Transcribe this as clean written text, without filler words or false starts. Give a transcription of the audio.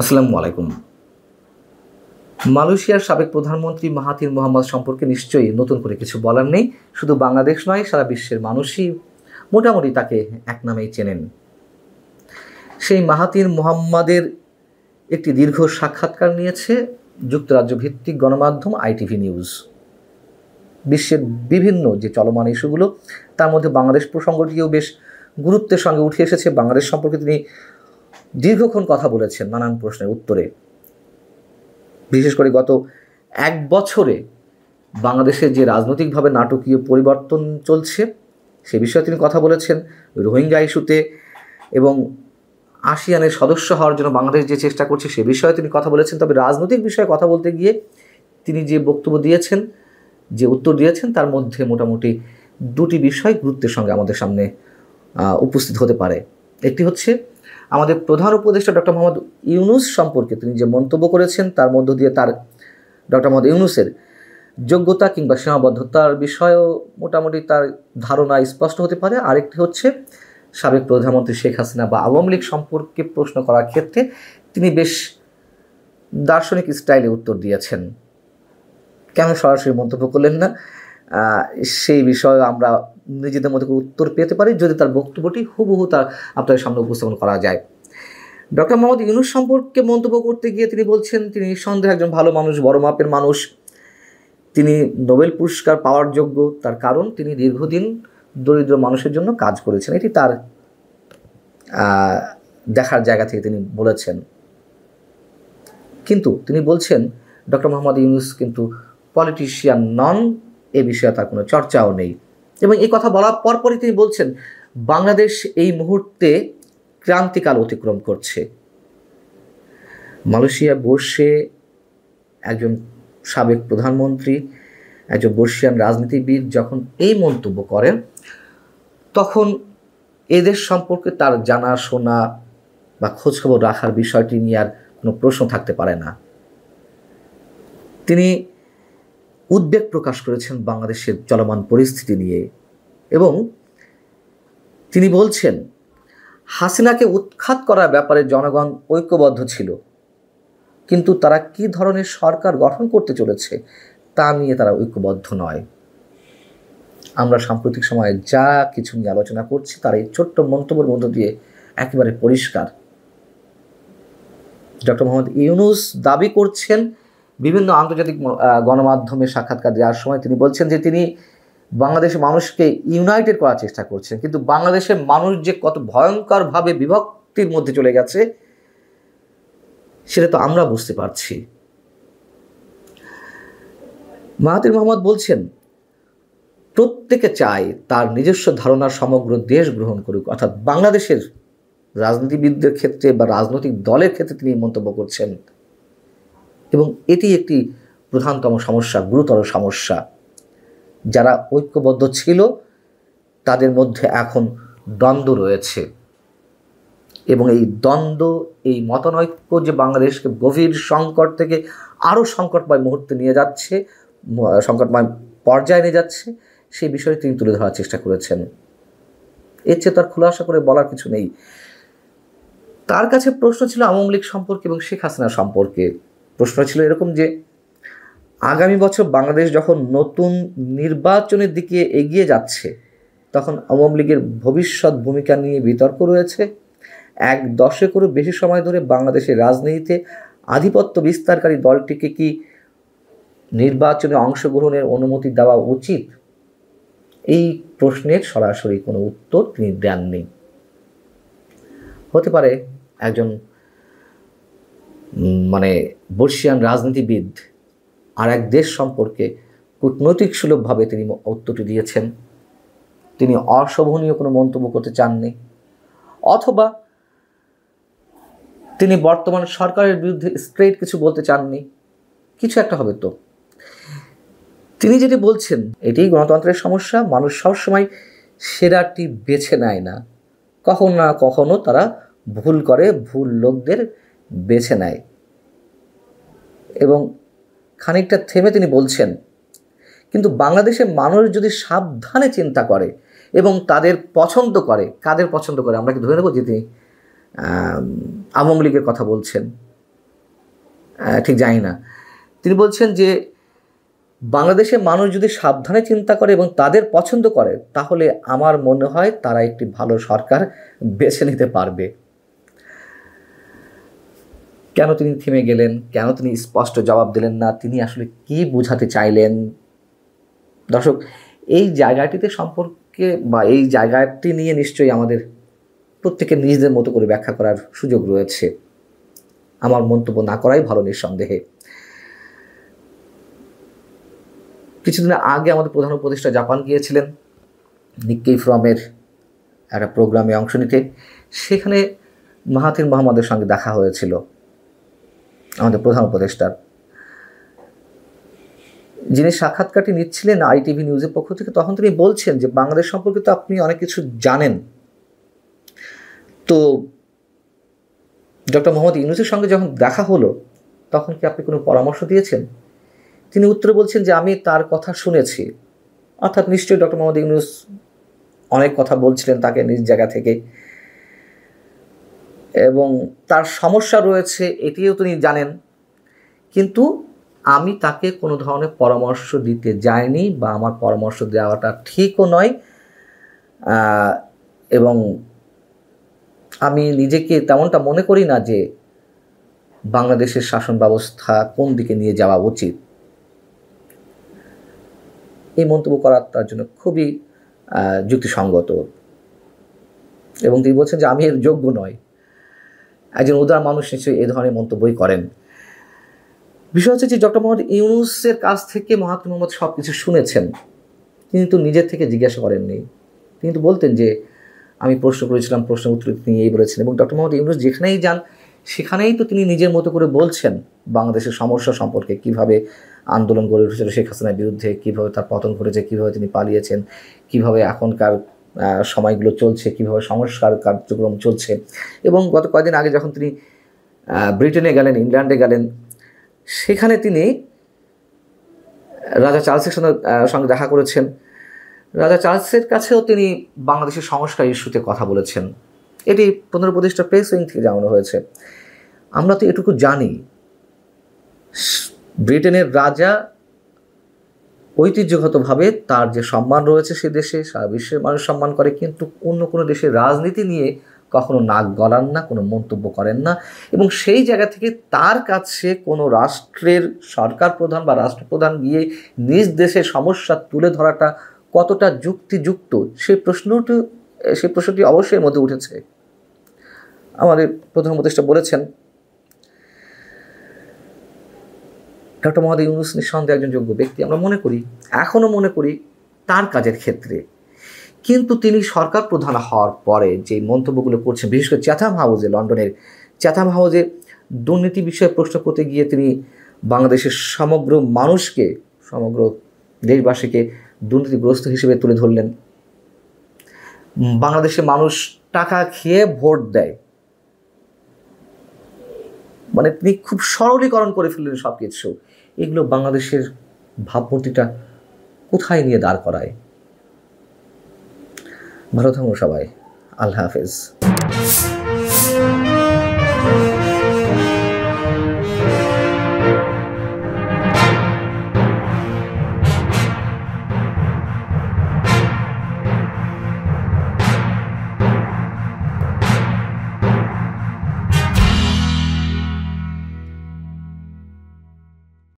আসসালামু আলাইকুম। মালয়েশিয়ার সাবেক প্রধানমন্ত্রী মাহাথির মোহাম্মদ সম্পর্কে নিশ্চয়ই নতুন করে কিছু বলার নেই। শুধু বাংলাদেশ নয়, সারা বিশ্বের মানুষই মোটামুটি তাকে এক নামেই চেনেন। সেই মাহাথির মোহাম্মদের একটি দীর্ঘ সাক্ষাৎকার নিয়েছে যুক্তরাজ্য ভিত্তিক গণমাধ্যম আইটিভি নিউজ। বিশ্বের বিভিন্ন যে চলমান ইস্যুগুলো, তার মধ্যে বাংলাদেশ প্রসঙ্গটিও বেশ গুরুত্বের সঙ্গে উঠে এসেছে। বাংলাদেশ সম্পর্কে তিনি দীর্ঘক্ষণ কথা বলেছেন নানান প্রশ্নের উত্তরে। বিশেষ করে গত এক বছরে বাংলাদেশে যে রাজনৈতিকভাবে নাটকীয় পরিবর্তন চলছে সে বিষয়ে তিনি কথা বলেছেন। রোহিঙ্গা ইস্যুতে এবং আসিয়ানের সদস্য হওয়ার জন্য বাংলাদেশ যে চেষ্টা করছে সে বিষয়ে তিনি কথা বলেছেন। তবে রাজনৈতিক বিষয়ে কথা বলতে গিয়ে তিনি যে বক্তব্য দিয়েছেন, যে উত্তর দিয়েছেন, তার মধ্যে মোটামুটি দুটি বিষয় গুরুত্বের সঙ্গে আমাদের সামনে উপস্থিত হতে পারে। একটি হচ্ছে আমাদের প্রধান উপদেষ্টা ডক্টর মোহাম্মদ ইউনূস সম্পর্কে তিনি যে মন্তব্য করেছেন, তার মধ্য দিয়ে তার ডক্টর মোহাম্মদ ইউনূসের যোগ্যতা কিংবা সীমাবদ্ধতার বিষয়েও মোটামুটি তার ধারণা স্পষ্ট হতে পারে। আরেকটি হচ্ছে সাবেক প্রধানমন্ত্রী শেখ হাসিনা বা আওয়ামী লীগ সম্পর্কে প্রশ্ন করার ক্ষেত্রে তিনি বেশ দার্শনিক স্টাইলে উত্তর দিয়েছেন। কেন সরাসরি মন্তব্য করলেন না, সেই বিষয়ে আমরা নিজেদের মধ্যে উত্তর পেতে পারি যদি তার বক্তব্যটি হুবহু তার আপনাদের সামনে উপস্থাপন করা যায়। ডক্টর মোহাম্মদ ইউনূস সম্পর্কে মন্তব্য করতে গিয়ে তিনি বলছেন, তিনি নিঃসন্দেহে একজন ভালো মানুষ, বড় মাপের মানুষ। তিনি নোবেল পুরস্কার পাওয়ার যোগ্য, তার কারণ তিনি দীর্ঘদিন দরিদ্র মানুষের জন্য কাজ করেছেন। এটি তার দেখার জায়গা থেকে তিনি বলেছেন। কিন্তু তিনি বলছেন ডক্টর মোহাম্মদ ইউনূস কিন্তু পলিটিশিয়ান নন, এ বিষয়ে তার কোনো চর্চাও নেই। এবং এই কথা বলার পরপরই তিনি বলছেন বাংলাদেশ এই মুহূর্তে ক্রান্তিকাল অতিক্রম করছে। মালয়েশিয়া বসে একজন সাবেক প্রধানমন্ত্রী, একজন বর্ষিয়ান রাজনীতিবিদ যখন এই মন্তব্য করেন, তখন এদের সম্পর্কে তার জানাশোনা বা খোঁজখবর রাখার বিষয়টি নিয়ে আর কোনো প্রশ্ন থাকতে পারে না। তিনি উদ্বেগ প্রকাশ করেছেন বাংলাদেশের চলমান পরিস্থিতি নিয়ে এবং তিনি বলছেন হাসিনাকে উৎখাত করার ব্যাপারে জনগণ ঐক্যবদ্ধ ছিল, কিন্তু তারা কী ধরনের সরকার গঠন করতে চলেছে তা নিয়ে তারা ঐক্যবদ্ধ নয়। আমরা সাম্প্রতিক সময়ে যা কিছু নিয়ে আলোচনা করছি তার এই ছোট্ট মন্তব্যের মধ্য দিয়ে একেবারে পরিষ্কার। ডক্টর মোহাম্মদ ইউনূস দাবি করছেন বিভিন্ন আন্তর্জাতিক গণমাধ্যমে সাক্ষাৎকার দেওয়ার সময় তিনি বলছেন যে তিনি বাংলাদেশের মানুষকে ইউনাইটেড করার চেষ্টা করছেন, কিন্তু বাংলাদেশের মানুষ যে কত ভয়ঙ্করভাবে বিভক্তির মধ্যে চলে গেছে সেটা তো আমরা বুঝতে পারছি। মাহাথির মোহাম্মদ বলছেন প্রত্যেকে চায় তার নিজস্ব ধারণার সমগ্র দেশ গ্রহণ করুক, অর্থাৎ বাংলাদেশের রাজনীতিবিদদের ক্ষেত্রে বা রাজনৈতিক দলের ক্ষেত্রে তিনি মন্তব্য করছেন। এবং এটি একটি প্রধানতম সমস্যা, গুরুতর সমস্যা। যারা ঐক্যবদ্ধ ছিল তাদের মধ্যে এখন দ্বন্দ্ব রয়েছে এবং এই দ্বন্দ্ব, এই মতানৈক্য যে বাংলাদেশকে গভীর সংকট থেকে আরও সংকটময় মুহূর্তে নিয়ে যাচ্ছে, সংকটময় পর্যায়ে নিয়ে যাচ্ছে, সেই বিষয়ে তিনি তুলে ধরার চেষ্টা করেছেন। এর চেয়ে তার খুলাসা করে বলার কিছু নেই। তার কাছে প্রশ্ন ছিল আওয়ামী লীগ সম্পর্কে এবং শেখ হাসিনা সম্পর্কে। প্রশ্ন ছিল এরকম যে আগামী বছর বাংলাদেশ যখন নতুন নির্বাচনের দিকে এগিয়ে যাচ্ছে তখন আওয়ামী লীগের ভবিষ্যৎ ভূমিকা নিয়ে বিতর্ক রয়েছে। এক দশকেরও বেশি সময় ধরে বাংলাদেশের রাজনীতিতে আধিপত্য বিস্তারকারী দলটিকে কি নির্বাচনে অংশগ্রহণের অনুমতি দেওয়া উচিত? এই প্রশ্নের সরাসরি কোনো উত্তর তিনি দেননি। হতে পারে একজন বর্ষিয়ান রাজনীতিবিদ আর এক দেশ সম্পর্কে কূটনৈতিক সুলভভাবে তিনি উত্তরটি দিয়েছেন, তিনি অশোভনীয় কোনো মন্তব্য করতে চাননি, অথবা তিনি বর্তমান সরকারের বিরুদ্ধে স্ট্রেট কিছু বলতে চাননি। কিছু একটা হবে তো। তিনি যেটি বলছেন এটাই গণতন্ত্রের সমস্যা। মানুষ সবসময় সেরাটি বেছে নেয় না, কখনো না কখনো তারা ভুল করে, ভুল লোকদের বেছে নেয়। এবং খানিকটা থেমে তিনি বলছেন কিন্তু বাংলাদেশের মানুষ যদি সাবধানে চিন্তা করে এবং তাদের পছন্দ করে, কাদের পছন্দ করে, আমরা কি ধরে নেব যে তিনি আওয়ামী লীগের কথা বলছেন, ঠিক জানি না। তিনি বলছেন যে বাংলাদেশের মানুষ যদি সাবধানে চিন্তা করে এবং তাদের পছন্দ করে, তাহলে আমার মনে হয় তারা একটি ভালো সরকার বেছে নিতে পারবে। কেন তিনি থেমে গেলেন? কেন তিনি স্পষ্ট জবাব দিলেন না? তিনি আসলে কি বোঝাতে চাইলেন? দর্শক, এই জায়গাটিতে সম্পর্কে বা এই জায়গাটি নিয়ে নিশ্চয়ই আমাদের প্রত্যেকের নিজেদের মতো করে ব্যাখ্যা করার সুযোগ রয়েছে। আমার মন্তব্য না করাই ভালো নিঃসন্দেহে। কিছুদিন আগে আমাদের প্রধান উপদেষ্টা জাপান গিয়েছিলেন নিক্কেই ফোরামের একটা প্রোগ্রামে অংশ নিতে। সেখানে মাহাথির মোহাম্মদের সঙ্গে দেখা হয়েছিল আমাদের প্রধান উপদেষ্টার। যিনি সাক্ষাৎকারটি নিচ্ছিলেন ITV নিউজের পক্ষ থেকে, তখন তিনি বলছেন যে বাংলাদেশ সম্পর্কে তো আপনি অনেক কিছু জানেন, তো ডক্টর মোহাম্মদ ইউনূসের সঙ্গে যখন দেখা হলো তখন কি আপনি কোনো পরামর্শ দিয়েছেন? তিনি উত্তরে বলছেন যে আমি তার কথা শুনেছি। অর্থাৎ নিশ্চয়ই ডক্টর মোহাম্মদ ইউনূস অনেক কথা বলছিলেন তাকে নিজ জায়গা থেকে, এবং তার সমস্যা রয়েছে এটিও তিনি জানেন, কিন্তু আমি তাকে কোনো ধরনের পরামর্শ দিতে যাইনি বা আমার পরামর্শ দেওয়াটা ঠিকও নয়, এবং আমি নিজেকে তেমনটা মনে করি না যে বাংলাদেশের শাসন ব্যবস্থা কোন দিকে নিয়ে যাওয়া উচিত। এই মন্তব্য করা তার জন্য খুবই যুক্তিসঙ্গত, এবং তিনি বলছেন যে আমি এর যোগ্য নয়। একজন উদার মানুষ নিশ্চয়ই এই ধরনের মন্তব্যই করেন। বিষয় হচ্ছে যে ডক্টর মোহাম্মদ ইউনূসের কাছ থেকে মাহাথির মোহাম্মদ সব কিছু শুনেছেন, তিনি তো নিজের থেকে জিজ্ঞাসা করেননি। তিনি তো বলতেন যে আমি প্রশ্ন করেছিলাম, প্রশ্নের উত্তর তিনি এই বলেছেন, এবং ডক্টর মোহাম্মদ ইউনূস যেখানেই যান সেখানেই তো তিনি নিজের মতো করে বলছেন বাংলাদেশের সমস্যা সম্পর্কে, কীভাবে আন্দোলন গড়ে উঠেছিল শেখ হাসিনার বিরুদ্ধে, কীভাবে তার পতন ঘটেছে, কীভাবে তিনি পালিয়েছেন, কীভাবে এখনকার সময়গুলো চলছে, কীভাবে সংস্কার কার্যক্রম চলছে। এবং গত কয়েকদিন আগে যখন তিনি ব্রিটেনে গেলেন, ইংল্যান্ডে গেলেন, সেখানে তিনি রাজা চার্লসের সঙ্গে দেখা করেছেন। রাজা চার্লসের কাছেও তিনি বাংলাদেশের সংস্কার ইস্যুতে কথা বলেছেন। এটি প্রধান উপদেষ্টা প্রেস উইং থেকে জানানো হয়েছে। আমরা তো এটুকু জানি, ব্রিটেনের রাজা ঐতিহ্যগতভাবে তার যে সম্মান রয়েছে সে দেশে সারা বিশ্বের মানুষ সম্মান করে, কিন্তু অন্য কোনো দেশের রাজনীতি নিয়ে কখনো নাক গলান না, কোনো মন্তব্য করেন না, এবং সেই জায়গা থেকে তার কাছে কোনো রাষ্ট্রের সরকার প্রধান বা রাষ্ট্রপ্রধান গিয়ে নিজ দেশের সমস্যা তুলে ধরাটা কতটা যুক্তিযুক্ত সেই প্রশ্নটি অবশ্যই এর মধ্যে উঠেছে। আমাদের প্রধান উপদেষ্টা বলেছেন ডক্টর মোহাম্মদ ইউনূস নিঃসন্দেহে একজন যোগ্য ব্যক্তি, আমরা মনে করি, এখনও মনে করি তার কাজের ক্ষেত্রে। কিন্তু তিনি সরকার প্রধান হওয়ার পরে যে মন্তব্যগুলো করছেন, বিশেষ করে চ্যাথাম হাউসে, লন্ডনের চ্যাথাম হাউসে দুর্নীতি বিষয়ে প্রশ্ন করতে গিয়ে তিনি বাংলাদেশের সমগ্র মানুষকে, সমগ্র দেশবাসীকে দুর্নীতিগ্রস্ত হিসেবে তুলে ধরলেন। বাংলাদেশের মানুষ টাকা খেয়ে ভোট দেয়, মানে তিনি খুব সরলীকরণ করে ফেললেন সব কিছু। এগুলো বাংলাদেশের ভাবমূর্তিটা কোথায় নিয়ে দাঁড় করায়? ভালো থাকুন সবাই, আল্লাহ হাফেজ।